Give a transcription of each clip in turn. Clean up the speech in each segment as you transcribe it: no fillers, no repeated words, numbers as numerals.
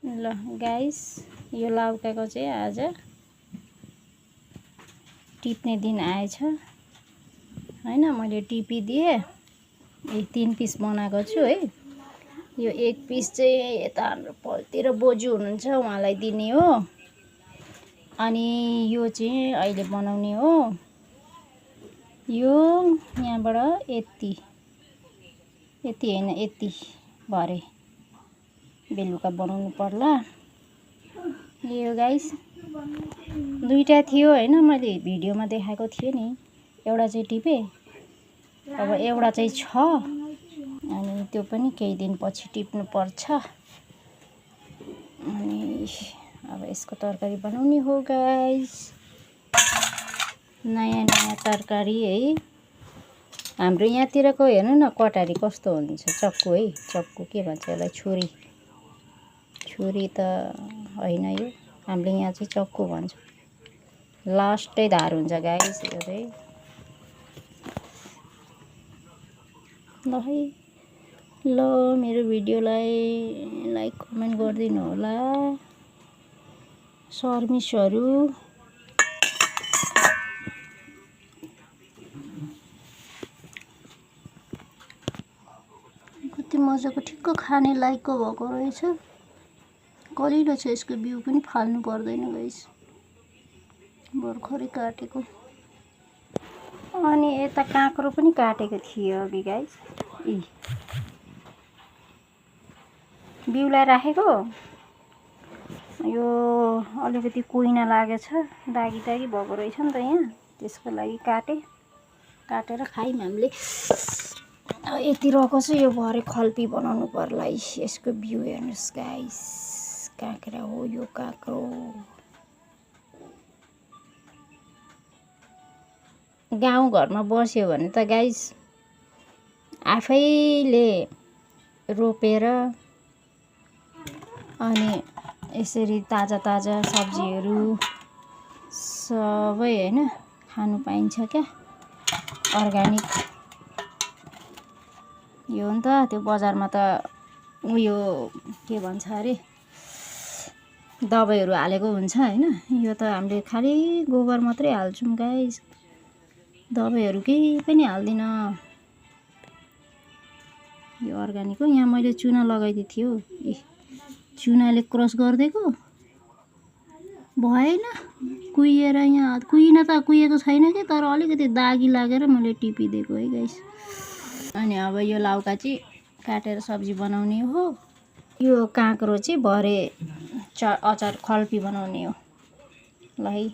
ल गाइस, यो लौकाको चाहिँ आज टिप्ने दिन आएछ हैन। मैले टिपिदिएँ। यो 3 पिस बनाएको छु है। यो 1 पिस चाहिँ यता हाम्रो पलतिर बोजू हुनुहुन्छ उहाँलाई दिने हो। अनि यो चाहिँ अहिले बनाउने हो। यो यहाँबाट यति हैन, यति भरे बेलुका बनाउनु पर्ला। यो गाइस दुईटा थियो हैन, मैले भिडियोमा देखाएको थिएँ नि। एउटा चाहिँ टिपे, अब एउटा चाहिँ छ अनि त्यो पनि केही दिनपछि टिप्नु पर्छ। अनि अब यसको तरकारी बनाउने हो गाइस। नयाँ नयाँ तरकारी है। हाम्रो यहाँतिरको हेर्नु न कटारी कस्तो हुन्छ। चक्कु है, चक्कु के भन्छ यसलाई, छुरी त होइन, यो हामीले यहाँ चाहिँ चक्कु भन्छ। लास्टै धार हुन्छ गाइस यो चाहिँ। ल है, ल मेरो भिडियोलाई लाइक कमेन्ट गरिदिनु होला सर्मिसहरू। कति मजाको ठिक्क खाने लायकको भएको रहेछ। कलिलो छ, यसको बिउ पनि फाल्नु पर्दैन गाइस, भर्खरै काटेको। अनि यता काँक्रो पनि काटेको थियो अघि गाइस। बिउलाई राखेको यो अलिकति कुइना लागेछ, दागी दागी भएको रहेछ नि त यहाँ, त्यसको लागि काटेर खायौँ हामीले। यति रहेको छ। यो भरे खल्पी बनाउनु पर्ला। यसको बिउ हेर्नुहोस् गाइस, काँक्रा हो यो, काँक्रो। गाउँघरमा बस्यो भने त गाइस आफैले रोपेर अनि यसरी ताजा ताजा सब्जीहरू सबै हैन खानु पाइन्छ क्या, अर्गानिक। यो हो नि त, त्यो बजारमा त उयो के भन्छ अरे, दबाईहरू हालेको हुन्छ हैन। यो त हामीले खालि गोबर मात्रै हाल्छौँ गाइस, दबाईहरू केही पनि हाल्दिन। यो अर्गानिक हो। यहाँ मैले चुना लगाइदिएको थियो। चुनाले क्रस गरिदिएको भएन, कुहिएर। यहाँ कुहिएको छैन कि, तर अलिकति दागी लागेर मैले टिपिदिएको है गाइस। अनि अब यो लौका चाहिँ काटेर सब्जी बनाउने हो। यो काँक्रो चाहिँ भरे अचार खल्पी बनाउने हो। ल है,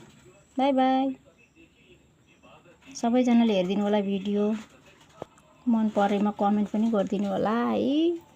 बाई बाई। सबैजनाले हेरिदिनु होला भिडियो। मन परेमा कमेन्ट पनि गरिदिनु होला है।